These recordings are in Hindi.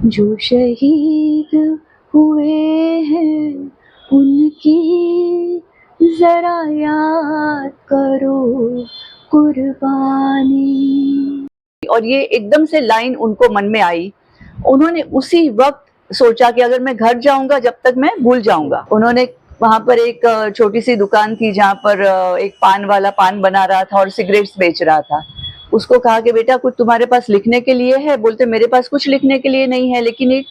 जो शहीद हुए हैं उनकी जरा याद करो कुर्बानी। और ये एकदम से लाइन उनको मन में आई। उन्होंने उसी वक्त सोचा कि अगर मैं घर जाऊंगा जब तक मैं भूल जाऊंगा। उन्होंने वहां पर एक छोटी सी दुकान थी जहां पर एक पान वाला पान बना रहा था और सिगरेट्स बेच रहा था। उसको कहा कि बेटा कुछ तुम्हारे पास लिखने के लिए है? बोलते मेरे पास कुछ लिखने के लिए नहीं है, लेकिन एक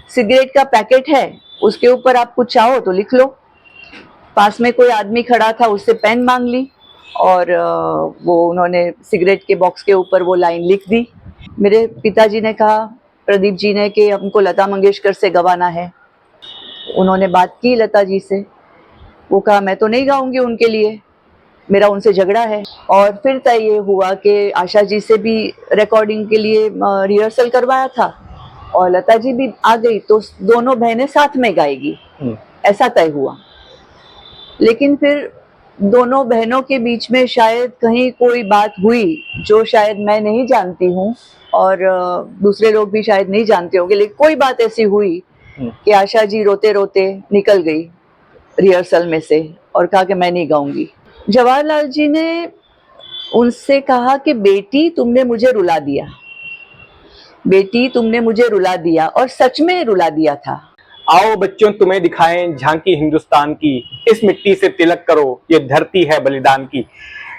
सिगरेट का पैकेट है, उसके ऊपर आप कुछ चाहो तो लिख लो। पास में कोई आदमी खड़ा था, उससे पेन मांग ली और वो उन्होंने सिगरेट के बॉक्स के ऊपर वो लाइन लिख दी। मेरे पिताजी ने कहा, प्रदीप जी ने, कि हमको लता मंगेशकर से गवाना है। उन्होंने बात की लता जी से। वो कहा मैं तो नहीं गाऊंगी उनके लिए, मेरा उनसे झगड़ा है। और फिर तय ये हुआ कि आशा जी से भी रिकॉर्डिंग के लिए रिहर्सल करवाया था और लता जी भी आ गई तो दोनों बहनें साथ में गाएगी, ऐसा तय हुआ। लेकिन फिर दोनों बहनों के बीच में शायद कहीं कोई बात हुई जो शायद मैं नहीं जानती हूँ और दूसरे लोग भी शायद नहीं जानते होंगे, लेकिन कोई बात ऐसी हुई कि आशा जी रोते रोते निकल गई रिहर्सल में से और कहा कि मैं नहीं गाऊंगी। जवाहरलाल जी ने उनसे कहा कि बेटी तुमने मुझे रुला दिया, बेटी तुमने मुझे रुला दिया, और सच में रुला दिया था। आओ बच्चों तुम्हें दिखाएं झांकी हिंदुस्तान की, इस मिट्टी से तिलक करो ये धरती है बलिदान की।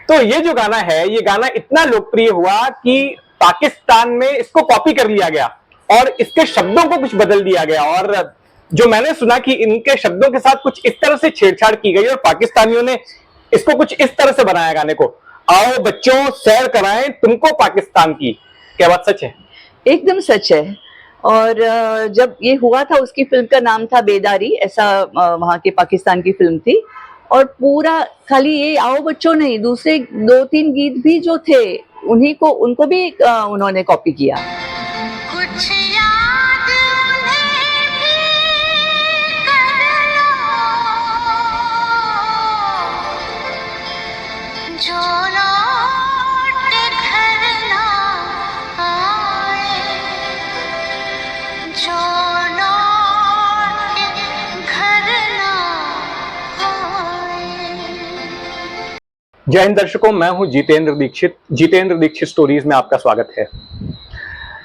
तो ये जो गाना है, ये गाना इतना लोकप्रिय हुआ कि पाकिस्तान में इसको कॉपी कर लिया गया और इसके शब्दों को कुछ बदल दिया गया। और जो मैंने सुना कि इनके शब्दों के साथ कुछ इस तरह से छेड़छाड़ की गई और पाकिस्तानियों ने इसको कुछ इस तरह से बनाया गाने को, आओ बच्चों सैर कराएं तुमको पाकिस्तान की। क्या बात सच है? एकदम सच है। और जब ये हुआ था, उसकी फिल्म का नाम था बेदारी, ऐसा वहाँ के पाकिस्तान की फिल्म थी। और पूरा खाली ये आओ बच्चों नहीं, दूसरे 2-3 गीत भी जो थे उन्हीं को, उनको भी उन्होंने कॉपी किया। कुछ याद उन्हें भी कर लो, जो लौट घर ना आए, जो लौट घर ना आए। जय हिंद दर्शकों, मैं हूं जितेंद्र दीक्षित। जितेंद्र दीक्षित स्टोरीज में आपका स्वागत है।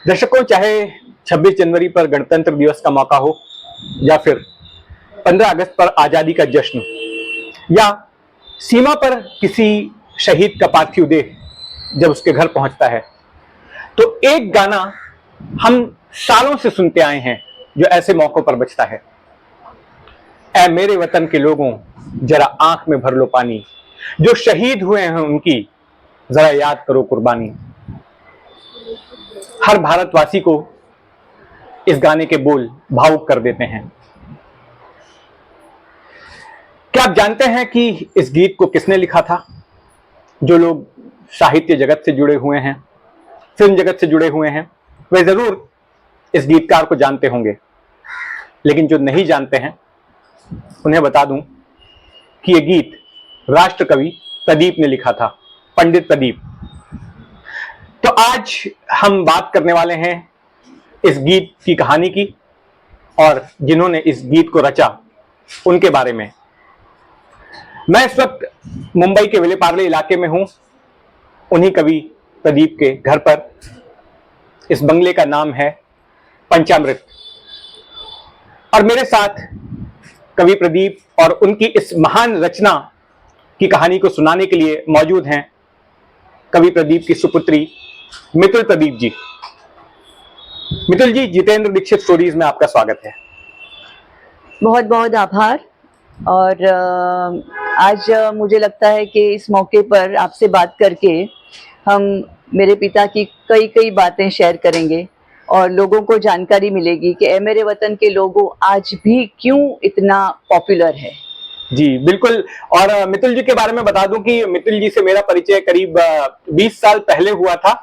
दर्शकों, चाहे 26 जनवरी पर गणतंत्र दिवस का मौका हो या फिर 15 अगस्त पर आजादी का जश्न या सीमा पर किसी शहीद का पार्थिव देह जब उसके घर पहुंचता है, तो एक गाना हम सालों से सुनते आए हैं जो ऐसे मौकों पर बजता है। ऐ मेरे वतन के लोगों जरा आंख में भर लो पानी, जो शहीद हुए हैं उनकी जरा याद करो कुर्बानी। हर भारतवासी को इस गाने के बोल भावुक कर देते हैं। क्या आप जानते हैं कि इस गीत को किसने लिखा था? जो लोग साहित्य जगत से जुड़े हुए हैं, फिल्म जगत से जुड़े हुए हैं, वे जरूर इस गीतकार को जानते होंगे। लेकिन जो नहीं जानते हैं उन्हें बता दूं कि यह गीत राष्ट्र कवि प्रदीप ने लिखा था, पंडित प्रदीप। तो आज हम बात करने वाले हैं इस गीत की कहानी की और जिन्होंने इस गीत को रचा उनके बारे में। मैं इस वक्त मुंबई के विलेपार्ले इलाके में हूं, उन्हीं कवि प्रदीप के घर पर। इस बंगले का नाम है पंचामृत और मेरे साथ कवि प्रदीप और उनकी इस महान रचना की कहानी को सुनाने के लिए मौजूद हैं कवि प्रदीप की सुपुत्री मितुल प्रदीप जी। मितुल जी, जितेंद्र दीक्षित स्टोरीज में आपका स्वागत है। बहुत बहुत आभार। और आज मुझे लगता है कि इस मौके पर आपसे बात करके हम मेरे पिता की कई कई बातें शेयर करेंगे और लोगों को जानकारी मिलेगी कि ए मेरे वतन के लोगों आज भी क्यों इतना पॉपुलर है। जी बिल्कुल। और मितुल जी के बारे में बता दूं कि मितुल जी से मेरा परिचय करीब 20 साल पहले हुआ था,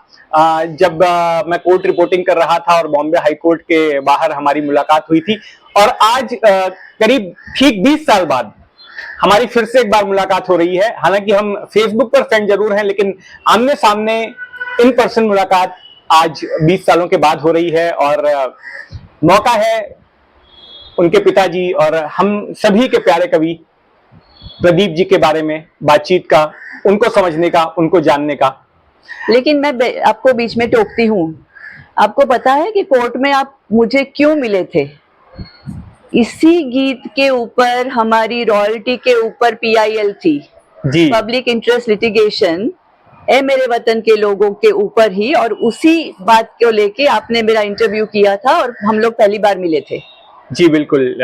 जब मैं कोर्ट रिपोर्टिंग कर रहा था और बॉम्बे हाई कोर्ट के बाहर हमारी मुलाकात हुई थी। और आज करीब ठीक 20 साल बाद हमारी फिर से एक बार मुलाकात हो रही है। हालांकि हम फेसबुक पर फ्रेंड जरूर हैं, लेकिन आमने सामने इन पर्सन मुलाकात आज 20 सालों के बाद हो रही है। और मौका है उनके पिताजी और हम सभी के प्यारे कवि प्रदीप जी के बारे में बातचीत का, उनको समझने का, उनको जानने का। लेकिन मैं आपको बीच में टोकती हूँ। आपको पता है कि कोर्ट में आप मुझे क्यों मिले थे? इसी गीत के ऊपर, हमारी रॉयल्टी के ऊपर PIL थी, जी, पब्लिक इंटरेस्ट लिटिगेशन, ए मेरे वतन के लोगों के ऊपर ही, और उसी बात को लेके आपने मेरा इंटरव्यू किया था और हम लोग पहली बार मिले थे। जी बिल्कुल।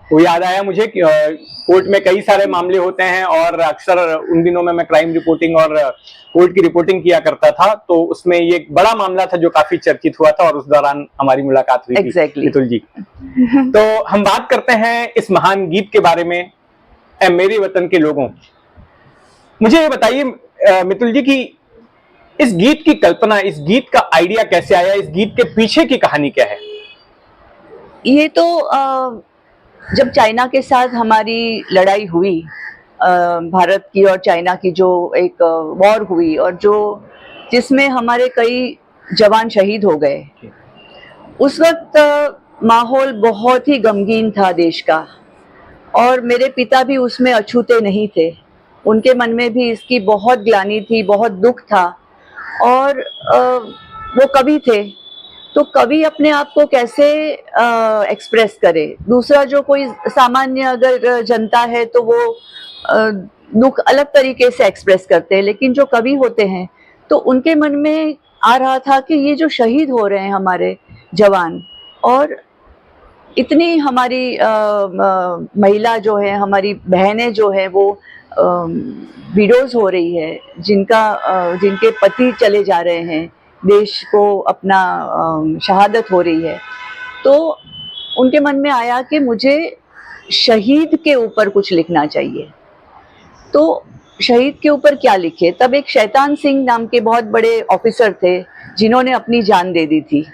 वो याद आया मुझे कि कोर्ट में कई सारे मामले होते हैं और अक्सर उन दिनों में मैं क्राइम रिपोर्टिंग और कोर्ट की रिपोर्टिंग किया करता था, तो उसमें ये एक बड़ा मामला था जो काफी चर्चित हुआ था और उस दौरान हमारी मुलाकात हुई थी मितुल जी। तो हम बात करते हैं इस महान गीत के बारे में, ए मेरे वतन के लोगों। मुझे ये बताइए मितुल जी कि इस गीत की कल्पना, इस गीत का आइडिया कैसे आया, इस गीत के पीछे की कहानी क्या है? ये तो जब चाइना के साथ हमारी लड़ाई हुई, भारत की और चाइना की जो एक वॉर हुई, और जो जिसमें हमारे कई जवान शहीद हो गए, उस वक्त माहौल बहुत ही गमगीन था देश का, और मेरे पिता भी उसमें अछूते नहीं थे। उनके मन में भी इसकी बहुत ग्लानि थी, बहुत दुख था, और वो कवि थे, तो कवि अपने आप को कैसे एक्सप्रेस करे? दूसरा जो कोई सामान्य अगर जनता है तो वो दुख अलग तरीके से एक्सप्रेस करते हैं, लेकिन जो कवि होते हैं तो उनके मन में आ रहा था कि ये जो शहीद हो रहे हैं हमारे जवान, और इतनी हमारी महिला जो है, हमारी बहनें जो है, वो विडोज हो रही है, जिनके पति चले जा रहे हैं, देश को अपना शहादत हो रही है, तो उनके मन में आया कि मुझे शहीद के ऊपर कुछ लिखना चाहिए। तो शहीद के ऊपर क्या लिखे? तब एक शैतान सिंह नाम के बहुत बड़े ऑफिसर थे जिन्होंने अपनी जान दे दी थी,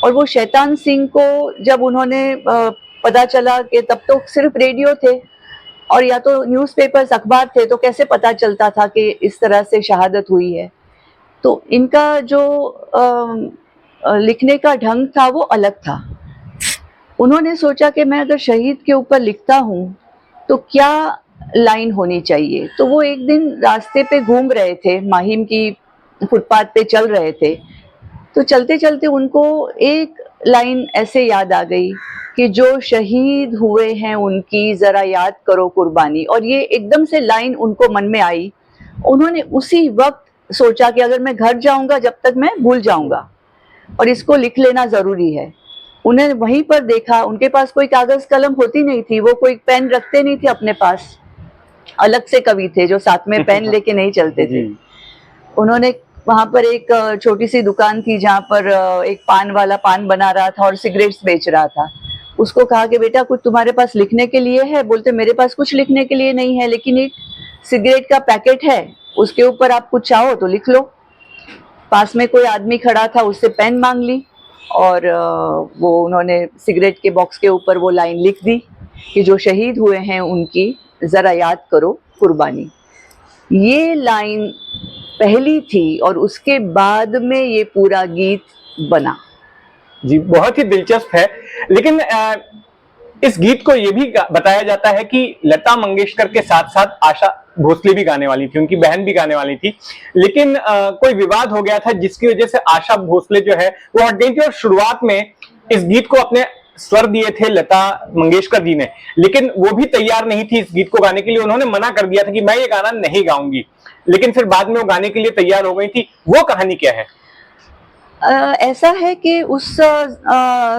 और वो शैतान सिंह को जब उन्होंने पता चला कि तब तो सिर्फ रेडियो थे और या तो न्यूज़पेपर्स, अखबार थे, तो कैसे पता चलता था कि इस तरह से शहादत हुई है? तो इनका जो लिखने का ढंग था वो अलग था। उन्होंने सोचा कि मैं अगर शहीद के ऊपर लिखता हूँ तो क्या लाइन होनी चाहिए। तो वो एक दिन रास्ते पे घूम रहे थे, माहिम की फुटपाथ पे चल रहे थे, तो चलते चलते उनको एक लाइन ऐसे याद आ गई कि जो शहीद हुए हैं उनकी जरा याद करो कुर्बानी। और ये एकदम से लाइन उनको मन में आई। उन्होंने उसी वक्त सोचा कि अगर मैं घर जाऊंगा जब तक मैं भूल जाऊंगा, और इसको लिख लेना जरूरी है। उन्हें वहीं पर देखा, उनके पास कोई कागज कलम होती नहीं थी, वो कोई पेन रखते नहीं थे अपने पास। अलग से कवि थे जो साथ में पेन लेके नहीं चलते थे। उन्होंने वहां पर एक छोटी सी दुकान थी जहाँ पर एक पान वाला पान बना रहा था और सिगरेट्स बेच रहा था। उसको कहा कि बेटा कुछ तुम्हारे पास लिखने के लिए है? बोलते मेरे पास कुछ लिखने के लिए नहीं है, लेकिन एक सिगरेट का पैकेट है, उसके ऊपर आप कुछ चाहो तो लिख लो। पास में कोई आदमी खड़ा था, उससे पेन मांग ली और वो उन्होंने सिगरेट के बॉक्स के ऊपर वो लाइन लिख दी कि जो शहीद हुए हैं उनकी जरा याद करो कुर्बानी। ये लाइन पहली थी और उसके बाद में ये पूरा गीत बना। जी, बहुत ही दिलचस्प है। लेकिन इस गीत को ये भी बताया जाता है कि लता मंगेशकर के साथ साथ आशा भोसले भी गाने वाली थी, उनकी बहन भी गाने वाली थी, लेकिन कोई विवाद हो गया था जिसकी वजह से आशा भोसले जो है वो हट गई थी। और शुरुआत में इस गीत को अपने स्वर दिए थे लता मंगेशकर जी ने, लेकिन वो भी तैयार नहीं थी इस गीत को गाने के लिए। उन्होंने मना कर दिया था कि मैं ये गाना नहीं गाऊंगी, लेकिन फिर बाद में वो गाने के लिए तैयार हो गई थी। वो कहानी क्या है? ऐसा है कि उस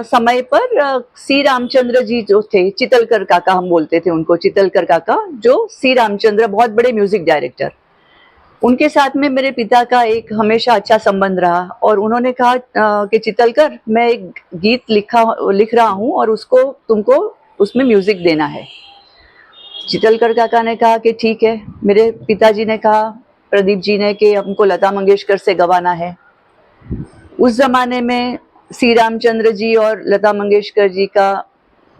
समय पर सी रामचंद्र जी जो थे, चितलकर काका हम बोलते थे उनको, चितलकर काका, जो सी रामचंद्र बहुत बड़े म्यूजिक डायरेक्टर, उनके साथ में मेरे पिता का एक हमेशा अच्छा संबंध रहा। और उन्होंने कहा कि चितलकर, मैं एक गीत लिख रहा हूँ और उसको तुमको उसमें म्यूजिक देना है। चितलकर काका ने कहा कि ठीक है। मेरे पिताजी ने कहा, प्रदीप जी ने, कि हमको लता मंगेशकर से गवाना है। उस जमाने में सी रामचंद्र जी और लता मंगेशकर जी का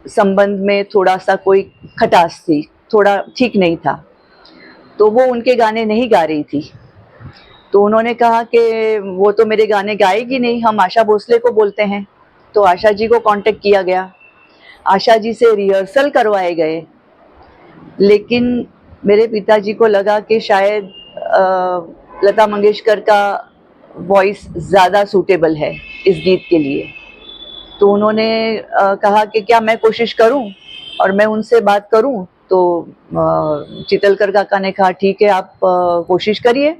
संबंध में थोड़ा सा कोई खटास थी, थोड़ा ठीक नहीं था, तो वो उनके गाने नहीं गा रही थी। तो उन्होंने कहा कि वो तो मेरे गाने गाएगी नहीं, हम आशा भोसले को बोलते हैं। तो आशा जी को कांटेक्ट किया गया, आशा जी से रिहर्सल करवाए गए, लेकिन मेरे पिताजी को लगा कि शायद लता मंगेशकर का वॉइस ज़्यादा सूटेबल है इस गीत के लिए। तो उन्होंने कहा कि क्या मैं कोशिश करूं और मैं उनसे बात करूं। तो चितलकर काका ने कहा ठीक है, आप कोशिश करिए।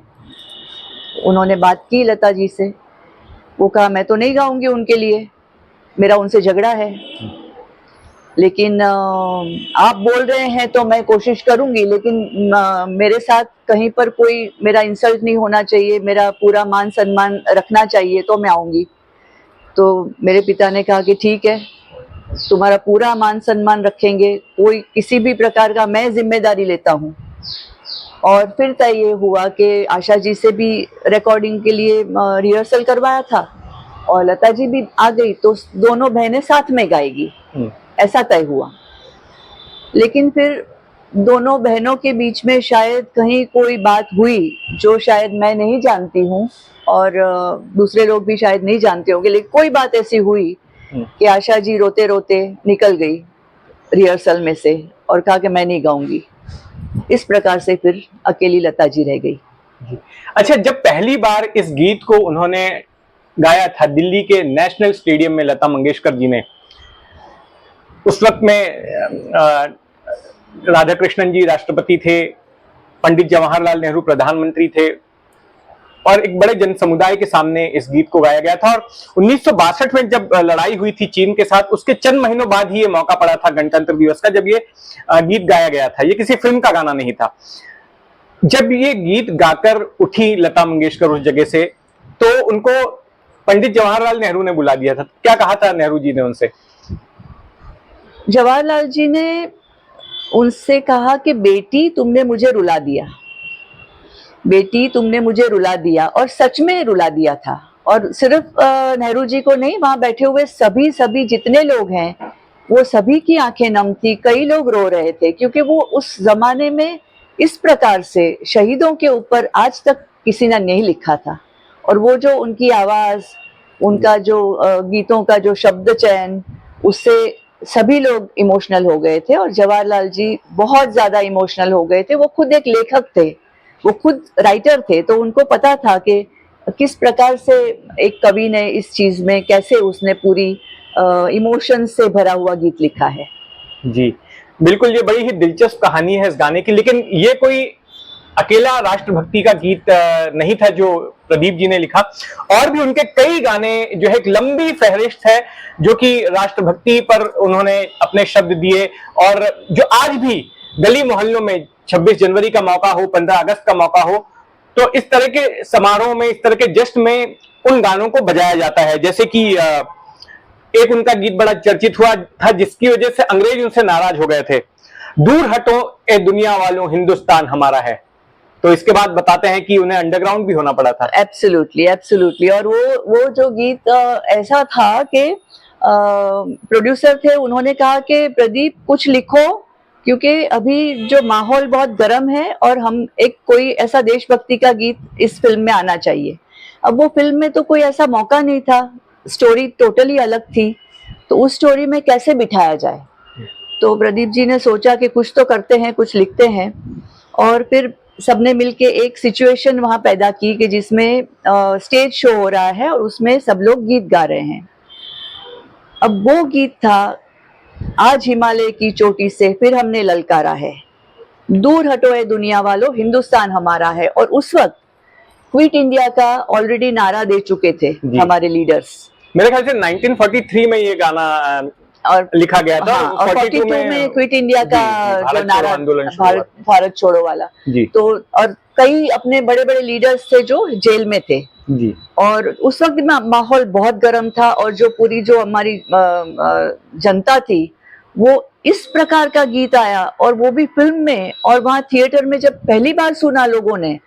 उन्होंने बात की लता जी से, वो कहा मैं तो नहीं गाऊंगी उनके लिए, मेरा उनसे झगड़ा है, लेकिन आप बोल रहे हैं तो मैं कोशिश करूंगी, लेकिन मेरे साथ कहीं पर कोई मेरा इंसल्ट नहीं होना चाहिए, मेरा पूरा मान सम्मान रखना चाहिए, तो मैं आऊंगी। तो मेरे पिता ने कहा कि ठीक है, तुम्हारा पूरा मान सम्मान रखेंगे, कोई किसी भी प्रकार का मैं जिम्मेदारी लेता हूँ। और फिर तय ये हुआ कि आशा जी से भी रिकॉर्डिंग के लिए रिहर्सल करवाया था और लता जी भी आ गई, तो दोनों बहनें साथ में गाएगी, ऐसा तय हुआ। लेकिन फिर दोनों बहनों के बीच में शायद कहीं कोई बात हुई जो शायद मैं नहीं जानती हूँ और दूसरे लोग भी शायद नहीं जानते होंगे, लेकिन कोई बात ऐसी हुई कि आशा जी रोते रोते निकल गई रिहर्सल में से और कहा कि मैं नहीं गाऊंगी। इस प्रकार से फिर अकेली लता जी रह गई। अच्छा, जब पहली बार इस गीत को उन्होंने गाया था दिल्ली के नेशनल स्टेडियम में लता मंगेशकर जी ने, उस वक्त में राधा कृष्णन जी राष्ट्रपति थे, पंडित जवाहरलाल नेहरू प्रधानमंत्री थे और एक बड़े जन समुदाय के सामने इस गीत को गाया गया था। और 1962 में जब लड़ाई हुई थी चीन के साथ, उसके चंद महीनों बाद ही ये मौका पड़ा था गणतंत्र दिवस का, जब ये गीत गाया गया था। ये किसी फिल्म का गाना नहीं था। जब ये गीत गाकर उठी लता मंगेशकर उस जगह से, तो उनको पंडित जवाहरलाल नेहरू ने बुला दिया था। क्या कहा था नेहरू जी ने उनसे? जवाहरलाल जी ने उनसे कहा कि बेटी तुमने मुझे रुला दिया, बेटी तुमने मुझे रुला दिया, और सच में रुला दिया था। और सिर्फ नेहरू जी को नहीं, वहां बैठे हुए सभी जितने लोग हैं वो सभी की आंखें नम थी, कई लोग रो रहे थे, क्योंकि वो उस जमाने में इस प्रकार से शहीदों के ऊपर आज तक किसी ने नहीं लिखा था। और वो जो उनकी आवाज, उनका जो गीतों का जो शब्द चयन, उससे सभी लोग इमोशनल हो गए थे और जवाहरलाल जी बहुत ज्यादा इमोशनल हो गए थे। वो खुद एक लेखक थे, वो खुद राइटर थे, तो उनको पता था कि किस प्रकार से एक कवि ने इस चीज में कैसे उसने पूरी इमोशन से भरा हुआ गीत लिखा है। जी बिल्कुल, ये बड़ी ही दिलचस्प कहानी है इस गाने की। लेकिन ये कोई अकेला राष्ट्रभक्ति का गीत नहीं था जो प्रदीप जी ने लिखा, और भी उनके कई गाने जो है, एक लंबी फहरिस्त है जो कि राष्ट्रभक्ति पर उन्होंने अपने शब्द दिए, और जो आज भी गली मोहल्लों में 26 जनवरी का मौका हो, 15 अगस्त का मौका हो, तो इस तरह के समारोह में, इस तरह के जश्न में उन गानों को बजाया जाता है। जैसे कि एक उनका गीत बड़ा चर्चित हुआ था जिसकी वजह से अंग्रेज उनसे नाराज हो गए थे, दूर हटो ए दुनिया वालों हिंदुस्तान हमारा है। तो इसके बाद बताते हैं कि उन्हें अंडरग्राउंड भी होना पड़ा था। Absolutely, absolutely. और वो जो गीत ऐसा था कि प्रोड्यूसर थे, उन्होंने कहा कि प्रदीप कुछ लिखो, क्योंकि अभी जो माहौल बहुत गर्म है और हम एक कोई ऐसा देशभक्ति का गीत इस फिल्म में आना चाहिए। अब वो फिल्म में तो कोई ऐसा मौका नहीं था, स्टोरी टोटली अलग थी, तो उस स्टोरी में कैसे बिठाया जाए। तो प्रदीप जी ने सोचा कि कुछ तो करते हैं, कुछ लिखते हैं, और फिर सबने मिलके एक सिचुएशन वहां पैदा की कि जिसमें स्टेज शो हो रहा है और उसमें सब लोग गीत गा रहे हैं। अब वो गीत था, आज हिमालय की चोटी से फिर हमने ललकारा है, दूर हटो ए दुनिया वालों हिंदुस्तान हमारा है। और उस वक्त क्विट इंडिया का ऑलरेडी नारा दे चुके थे हमारे लीडर्स। मेरे ख्याल से 1943 में ये गाना और लिखा गया था। हाँ, और 42 में क्विट इंडिया का जो नारा, भारत छोड़ो वाला जी। तो और कई अपने बड़े बड़े लीडर्स थे जो जेल में थे जी। और उस वक्त माहौल बहुत गर्म था, और जो पूरी जो हमारी जनता थी, वो इस प्रकार का गीत आया, और वो भी फिल्म में, और वहां थिएटर में जब पहली बार सुना लोगों ने,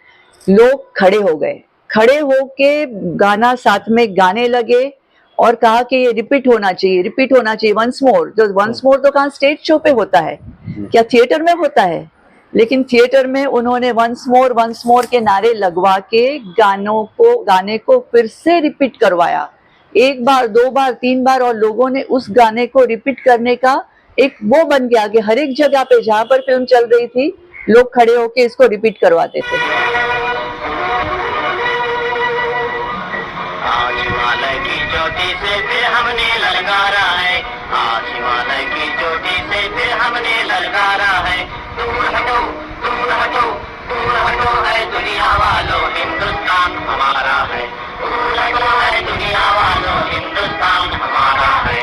लोग खड़े हो गए, खड़े होके गाना साथ में गाने लगे और कहा कि ये रिपीट होना चाहिए, रिपीट होना चाहिए, वंस मोर। जो वंस मोर तो कहाँ स्टेज शो पे होता है, क्या थिएटर में होता है? लेकिन थिएटर में उन्होंने वंस मोर के नारे लगवा के गाने को फिर से रिपीट करवाया। एक बार, दो बार, तीन बार, और लोगों ने उस गाने को रिपीट करने का एक वो बन गया कि हर एक जगह पे जहां पर फिल्म चल रही थी लोग खड़े होके इसको रिपीट करवाते थे। आज हिमालय की चोटी से फिर हमने ललकारा है, आज हिमालय की चोटी से फिर हमने ललकारा है। दूर हटो, दूर हटो, दूर हटो है दुनिया वालों, हिंदुस्तान हमारा है। दूर हटो है दुनिया वालों, हिंदुस्तान हमारा है।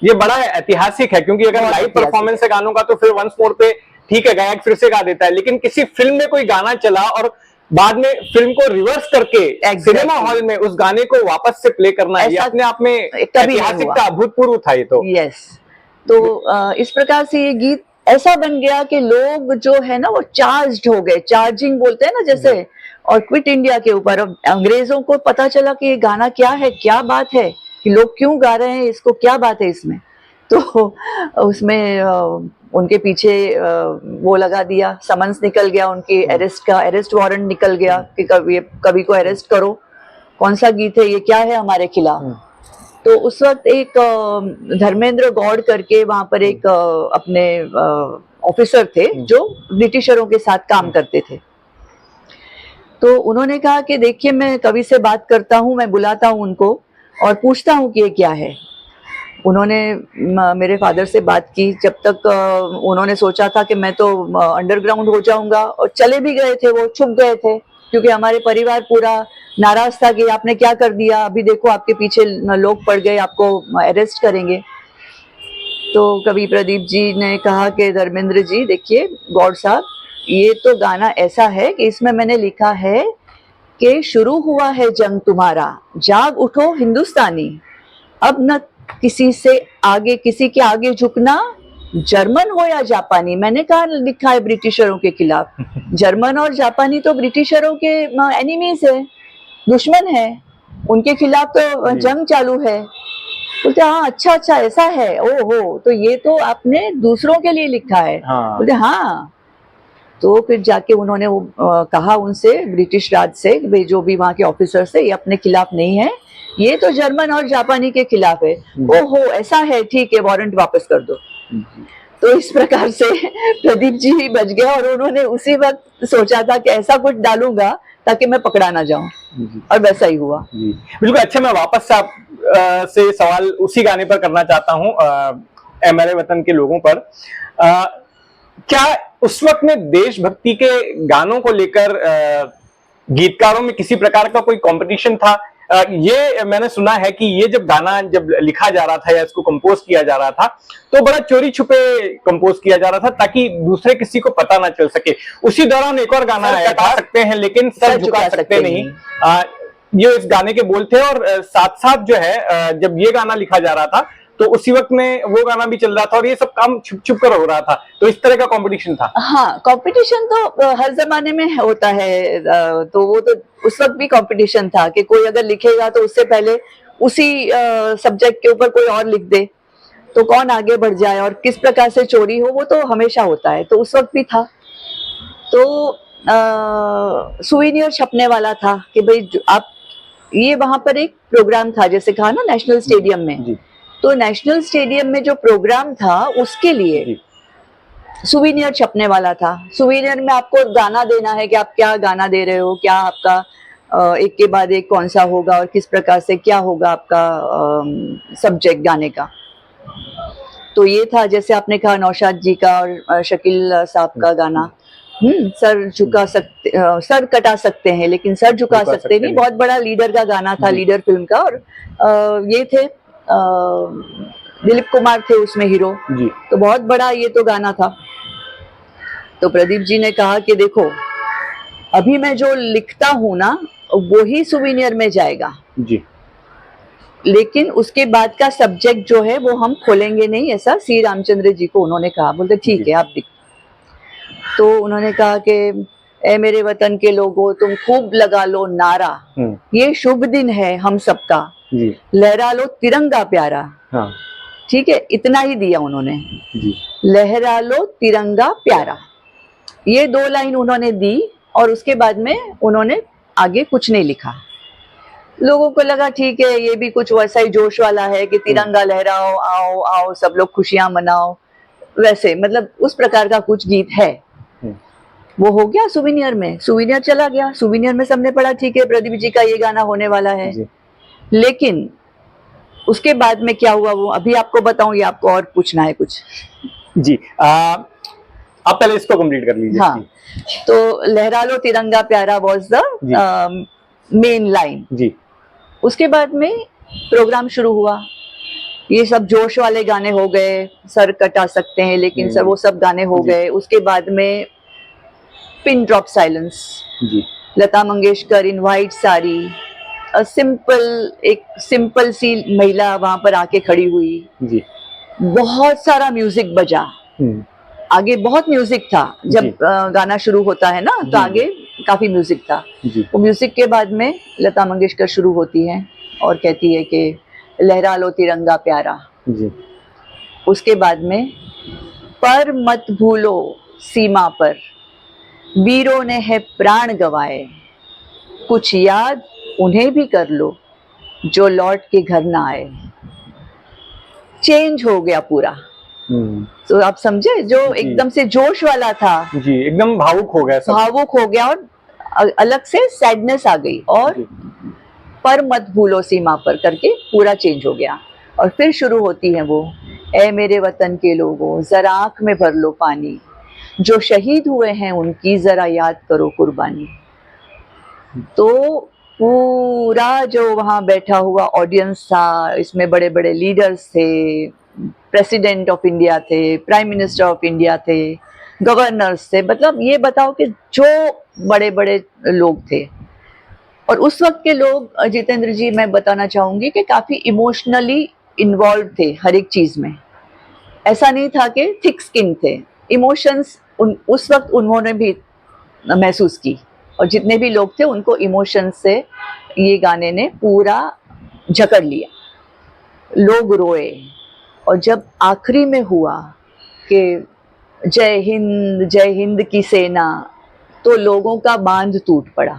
ये बड़ा ऐतिहासिक है, क्योंकि अगर बहुत लाइव ऐतिहासिक परफॉर्मेंस है गानों का तो फिर वंस मोर पे ठीक है, गायक फिर से गा देता है, लेकिन किसी फिल्म में कोई गाना चला और बाद में फिल्म को रिवर्स करके सिनेमा हॉल में उस गाने को वापस से प्ले करना, ये ऐसा अपने आप में कभी नहीं ऐतिहासिक हुआ। था, अभूतपूर्व था ये तो। यस, तो इस प्रकार से ये गीत ऐसा बन गया कि लोग जो है ना वो चार्ज्ड हो गए, चार्जिंग बोलते हैं ना जैसे, और क्विट इंडिया के ऊपर। अब अंग्रेजों को पता चला कि ये गाना क्या है, क्या बात है, कि लोग क्यों गा रहे हैं इसको, क्या बात है इसमें। तो उसमें उनके पीछे वो लगा दिया, समन्स निकल गया उनकी अरेस्ट का, अरेस्ट वारंट निकल गया कि कभी को अरेस्ट करो, कौन सा गीत है ये, क्या है हमारे खिलाफ। तो उस वक्त एक धर्मेंद्र गौड़ करके वहां पर एक अपने ऑफिसर थे जो ब्रिटिशरों के साथ काम करते थे। तो उन्होंने कहा कि देखिए मैं कवि से बात करता हूँ, मैं बुलाता हूँ उनको और पूछता हूँ कि ये क्या है। उन्होंने मेरे फादर से बात की, जब तक उन्होंने सोचा था कि मैं तो अंडरग्राउंड हो जाऊंगा, और चले भी गए थे, वो छुप गए थे, क्योंकि हमारे परिवार पूरा नाराज था कि आपने क्या कर दिया, अभी देखो आपके पीछे लोग पड़ गए, आपको अरेस्ट करेंगे। तो कवि प्रदीप जी ने कहा कि धर्मेंद्र जी देखिए गौड़ साहब, ये तो गाना ऐसा है कि इसमें मैंने लिखा है कि शुरू हुआ है जंग तुम्हारा, जाग उठो हिंदुस्तानी, अब न किसी से आगे, किसी के आगे झुकना, जर्मन हो या जापानी। मैंने कहा लिखा है ब्रिटिशरों के खिलाफ, जर्मन और जापानी तो ब्रिटिशरों के एनिमीज है, दुश्मन है, उनके खिलाफ तो जंग चालू है। बोलते हाँ अच्छा अच्छा ऐसा है, ओहो, तो ये तो आपने दूसरों के लिए लिखा है। हाँ। बोलते हाँ। तो फिर जाके उन्होंने वो कहा उनसे, ब्रिटिश राज से, भाई जो भी वहाँ के ऑफिसर से, ये अपने खिलाफ नहीं है, ये तो जर्मन और जापानी के खिलाफ है। ओहो ऐसा है, ठीक है, वारंट वापस कर दो। तो इस प्रकार से प्रदीप जी ही बच गया, और उन्होंने उसी वक्त सोचा था कि ऐसा कुछ डालूंगा ताकि मैं पकड़ा ना जाऊं, और वैसा ही हुआ। बिल्कुल। अच्छा, मैं वापस से आप से सवाल उसी गाने पर करना चाहता हूँ, ए मेरे वतन के लोगों पर। क्या उस वक्त में देशभक्ति के गानों को लेकर गीतकारों में किसी प्रकार का कोई कंपटीशन था? ये मैंने सुना है कि ये जब गाना जब लिखा जा रहा था या इसको कंपोज किया जा रहा था तो बड़ा चोरी छुपे कंपोज किया जा रहा था ताकि दूसरे किसी को पता ना चल सके। उसी दौरान एक और गाना आया था, सकते हैं लेकिन सर झुका सकते नहीं, ये इस गाने के बोल थे। और साथ साथ जो है जब ये गाना लिखा जा रहा था तो उसी वक्त में वो गाना भी चल रहा था, और ये सब काम छुप छुप कर हो रहा था। तो इस तरह का कंपटीशन था। हाँ, कंपटीशन तो हर जमाने में होता है, तो वो तो उस वक्त भी कंपटीशन था कि कोई अगर लिखेगा तो उससे पहले उसी सब्जेक्ट के ऊपर कोई और लिख दे तो कौन आगे बढ़ जाए, और किस प्रकार से चोरी हो, वो तो हमेशा होता है। तो उस वक्त भी था। तो सुवेनियर छपने वाला था कि भाई आप, ये वहां पर एक प्रोग्राम था, जैसे कहा ना नेशनल स्टेडियम में जी। तो नेशनल स्टेडियम में जो प्रोग्राम था उसके लिए सुवेनियर छपने वाला था। सुवेनियर में आपको गाना देना है कि आप क्या गाना दे रहे हो, क्या आपका एक के बाद एक कौन सा होगा और किस प्रकार से क्या होगा आपका सब्जेक्ट गाने का। तो ये था, जैसे आपने कहा नौशाद जी का और शकील साहब का गाना, सर झुका सकते, सर कटा सकते हैं लेकिन सर झुका सकते नहीं, बहुत बड़ा लीडर का गाना था, लीडर फिल्म का। और ये थे दिलीप कुमार थे उसमें हीरो जी। तो बहुत बड़ा ये तो गाना था। तो प्रदीप जी ने कहा कि देखो अभी मैं जो लिखता हूं ना वो ही सुवेनियर में जाएगा जी, लेकिन उसके बाद का सब्जेक्ट जो है वो हम खोलेंगे नहीं, ऐसा सी रामचंद्र जी को उन्होंने कहा। बोलते ठीक है आप लिख। तो उन्होंने कहा कि ए मेरे वतन के लोगों तुम खूब लगा लो नारा, ये शुभ दिन है हम सबका, लहरा लो तिरंगा प्यारा। हाँ। ठीक है, इतना ही दिया उन्होंने जी। लहरा लो तिरंगा प्यारा, ये 2 लाइन उन्होंने दी और उसके बाद में उन्होंने आगे कुछ नहीं लिखा। लोगों को लगा ठीक है, ये भी कुछ वैसा ही जोश वाला है कि तिरंगा लहराओ, आओ आओ सब लोग खुशियां मनाओ, वैसे मतलब उस प्रकार का कुछ गीत है। वो हो गया सुविनियर में, सुविनियर चला गया, सुविनियर में सबने पढ़ा ठीक है प्रदीप जी का ये गाना होने वाला है। लेकिन उसके बाद में क्या हुआ वो अभी आपको बताऊं या आपको और पूछना है कुछ? जी आप पहले इसको कंप्लीट कर लीजिए। हाँ, तो लहरा लो तिरंगा प्यारा वॉज द मेन लाइन। जी। उसके बाद में प्रोग्राम शुरू हुआ, ये सब जोश वाले गाने हो गए, सर कटा सकते हैं लेकिन सर वो सब गाने हो गए। उसके बाद में pin drop silence, Lata Mangeshkar in white sari, एक सिंपल सी महिला वहां पर आके खड़ी हुई जी। बहुत सारा म्यूजिक बजा, आगे बहुत म्यूजिक था जब गाना शुरू होता है ना, तो आगे काफी म्यूजिक था। वो म्यूजिक के बाद में लता मंगेशकर शुरू होती है और कहती है कि लहरा लो तिरंगा प्यारा जी। उसके बाद में पर मत भूलो सीमा पर वीरों ने है प्राण गवाए, कुछ याद उन्हें भी कर लो जो लौट के घर ना आए। चेंज हो गया पूरा। तो आप समझे, जो एकदम से जोश वाला था जी, एकदम भावुक हो गया सब। भावुक हो गया और अलग से सैडनेस आ गई और पर मत भूलो सीमा पर करके पूरा चेंज हो गया। और फिर शुरू होती है वो, ऐ मेरे वतन के लोगों जरा आंख में भर लो पानी, जो शहीद हुए हैं उनकी जरा याद करो कुर्बानी। तो पूरा जो वहां बैठा हुआ ऑडियंस था, इसमें बड़े बड़े लीडर्स थे, प्रेसिडेंट ऑफ इंडिया थे, प्राइम मिनिस्टर ऑफ इंडिया थे, गवर्नर्स थे, मतलब ये बताओ कि जो बड़े बड़े लोग थे। और उस वक्त के लोग जितेंद्र जी, मैं बताना चाहूंगी कि काफी इमोशनली इन्वॉल्व थे हर एक चीज में। ऐसा नहीं था कि थिक स्किन थे, इमोशंस उस वक्त उन्होंने भी महसूस की और जितने भी लोग थे उनको इमोशंस से ये गाने ने पूरा जकड़ लिया। लोग रोए और जब आखिरी में हुआ कि जय हिंद की सेना, तो लोगों का बांध टूट पड़ा,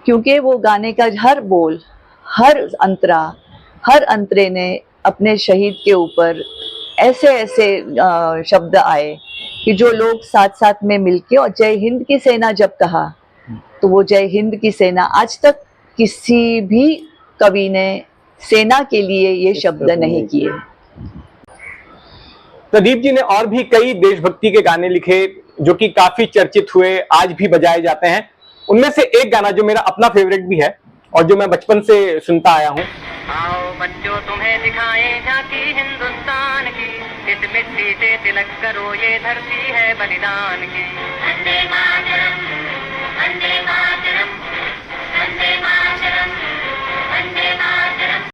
क्योंकि वो गाने का हर बोल, हर अंतरे ने अपने शहीद के ऊपर ऐसे ऐसे शब्द आए कि जो लोग साथ साथ में मिलके, और जय हिंद की सेना जब कहा तो वो जय हिंद की सेना, आज तक किसी भी कवि ने सेना के लिए ये शब्द नहीं किए। प्रदीप जी ने और भी कई देशभक्ति के गाने लिखे जो कि काफी चर्चित हुए, आज भी बजाए जाते हैं। उनमें से एक गाना जो मेरा अपना फेवरेट भी है और जो मैं बचपन से सुनता आया हूँ। आओ बच्चों तुम्हें दिखाएं झांकी हिंदुस्तान की, इस मिट्टी से तिलक करो ये धरती है बलिदान की। वंदे मातरम, वंदे मातरम, वंदे मातरम, वंदे मातरम।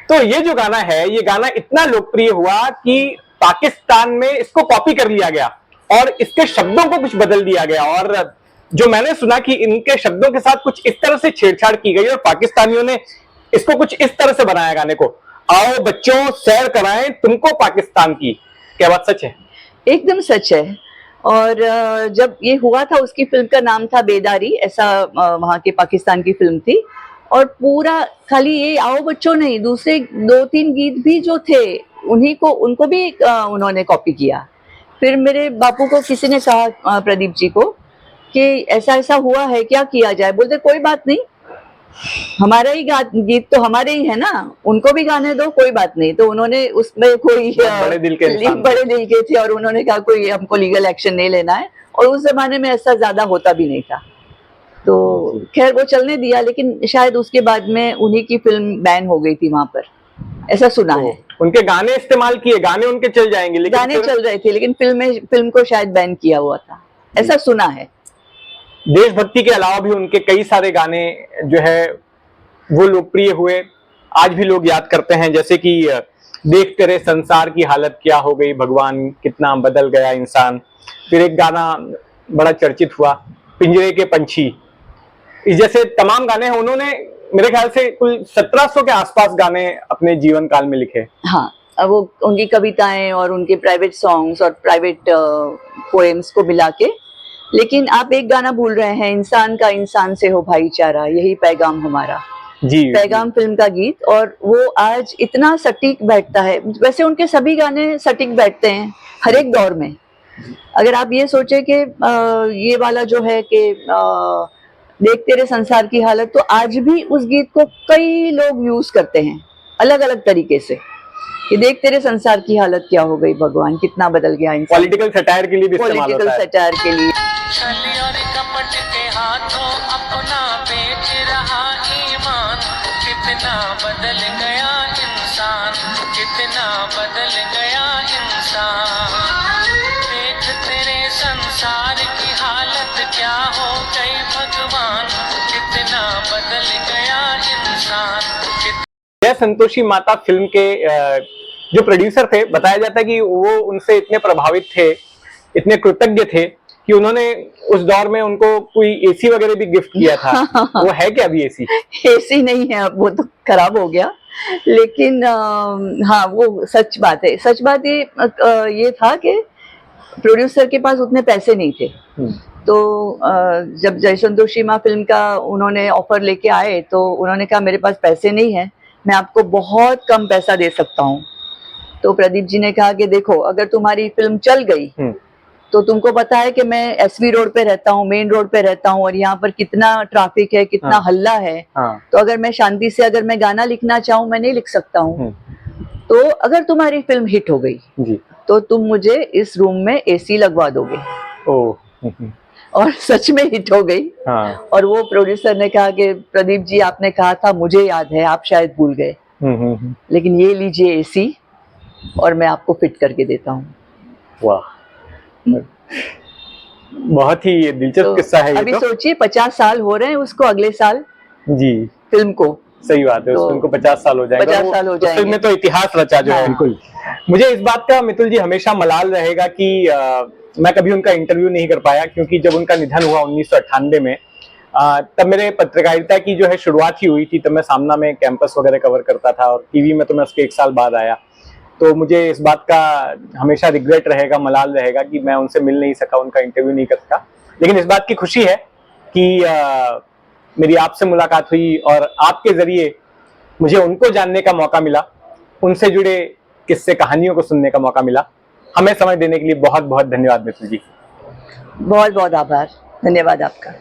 तो ये जो गाना है, ये गाना इतना लोकप्रिय हुआ कि पाकिस्तान में इसको कॉपी कर लिया गया और इसके शब्दों को कुछ बदल दिया गया। और जो मैंने सुना कि इनके शब्दों के साथ कुछ इस तरह से छेड़छाड़ की गई और पाकिस्तानियों ने इसको कुछ इस तरह से बनाया गाने को, आओ बच्चों सैर कराएं तुमको पाकिस्तान की। क्या बात सच है? एकदम सच है। और जब ये हुआ था, उसकी फिल्म का नाम था बेदारी, ऐसा वहां के पाकिस्तान की फिल्म थी। और पूरा खाली ये आओ बच्चों नहीं, दूसरे 2-3 गीत भी जो थे उनको भी उन्होंने कॉपी किया। फिर मेरे बापू को किसी ने कहा, प्रदीप जी को, कि ऐसा ऐसा हुआ है, क्या किया जाए? बोलते कोई बात नहीं, हमारा ही गीत तो हमारे ही है ना, उनको भी गाने दो, कोई बात नहीं। तो उन्होंने उसमें कोई बड़े दिल के थे और उन्होंने कहा कोई हमको लीगल एक्शन नहीं लेना है। और उस जमाने में ऐसा ज्यादा होता भी नहीं था, तो खैर वो चलने दिया। लेकिन शायद उसके बाद में उन्हीं की फिल्म बैन हो गई थी वहां पर, ऐसा सुना है। उनके गाने इस्तेमाल किए, गाने उनके चल जाएंगे, लेकिन गाने चल रहे थे, लेकिन फिल्म को शायद बैन किया हुआ था, ऐसा सुना है। देशभक्ति के अलावा भी उनके कई सारे गाने जो है वो लोकप्रिय हुए, आज भी लोग याद करते हैं। जैसे कि देख तेरे संसार की हालत क्या हो गई भगवान, कितना बदल गया इंसान। फिर एक गाना बड़ा चर्चित हुआ, पिंजरे के पंछी। इस जैसे तमाम गाने हैं, उन्होंने मेरे ख्याल से कुल 1700 के आसपास गाने अपने जीवन काल में लिखे। हाँ, वो उनकी कविताएं और उनके प्राइवेट सॉन्ग्स और प्राइवेट पोएम्स को मिला के। लेकिन आप एक गाना भूल रहे हैं, इंसान का इंसान से हो भाईचारा, यही पैगाम हमारा। जी पैगाम फिल्म का गीत, और वो आज इतना सटीक बैठता है। वैसे उनके सभी गाने सटीक बैठते हैं हर एक दौर में। अगर आप ये सोचे कि ये वाला जो है कि देख तेरे संसार की हालत, तो आज भी उस गीत को कई लोग यूज करते हैं अलग अलग तरीके से, कि देख तेरे संसार की हालत क्या हो गई भगवान, कितना बदल गया इंसान। पॉलिटिकल सटायर के लिए भी इस्तेमाल पॉलिटिकल होता है। सटायर के लिए। छली और कपट के हाथों अपना बेच रहा ईमान, कितना बदल गया इंसान, कितना बदल गया इंसान। देख तेरे संसार की हालत क्या हो गई भगवान, कितना बदल गया इंसान। जय संतोषी माता फिल्म के जो प्रोड्यूसर थे, बताया जाता है कि वो उनसे इतने प्रभावित थे, इतने कृतज्ञ थे कि उन्होंने उस दौर में उनको कोई एसी वगैरह भी गिफ्ट किया था। वो है क्या अभी एसी? एसी नहीं है अब, वो तो खराब हो गया। लेकिन हाँ, वो सच बात है। सच बात ये था कि प्रोड्यूसर के पास उतने पैसे नहीं थे। तो जब जय संतोषी माँ फिल्म का उन्होंने ऑफर लेके आए, तो उन्होंने कहा मेरे पास पैसे नहीं है, मैं आपको बहुत कम पैसा दे सकता हूँ। तो प्रदीप जी ने कहा कि देखो, अगर तुम्हारी फिल्म चल गई तो तुमको पता है कि मैं एसवी रोड पे रहता हूँ, मेन रोड पे रहता हूँ, और यहाँ पर कितना ट्रैफिक है, कितना हल्ला है। तो अगर मैं शांति से अगर मैं गाना लिखना चाहूँ, मैं नहीं लिख सकता हूँ। तो अगर तुम्हारी फिल्म हिट हो गई जी, तो तुम मुझे इस रूम में एसी लगवा दोगे। और सच में हिट हो गई। और वो प्रोड्यूसर ने कहा कि प्रदीप जी, आपने कहा था, मुझे याद है, आप शायद भूल गए, लेकिन ये लीजिए एसी और मैं आपको फिट करके देता हूँ। वाह, बहुत ही दिलचस्प तो किस्सा है ये। अभी तो सोचिए 50 साल हो रहे हैं उसको, अगले साल जी फिल्म को। सही बात है, तो उनको 50 साल हो जाएंगे। 50 साल हो उस फिल्म जाएंगे। में तो इतिहास रचा जो है। हाँ। बिल्कुल। मुझे इस बात का मितुल जी हमेशा मलाल रहेगा कि मैं कभी उनका इंटरव्यू नहीं कर पाया, क्योंकि जब उनका निधन हुआ 1998 में, तब मेरे पत्रकारिता की जो है शुरुआत ही हुई थी। तब मैं सामना में कैंपस वगैरह कवर करता था, और टीवी में तो मैं उसके 1 साल बाद आया। तो मुझे इस बात का हमेशा रिग्रेट रहेगा, मलाल रहेगा कि मैं उनसे मिल नहीं सका, उनका इंटरव्यू नहीं कर सका। लेकिन इस बात की खुशी है कि मेरी आपसे मुलाकात हुई, और आपके जरिए मुझे उनको जानने का मौका मिला, उनसे जुड़े किस्से कहानियों को सुनने का मौका मिला। हमें समय देने के लिए बहुत बहुत धन्यवाद मितुल जी। बहुत बहुत आभार, धन्यवाद आपका।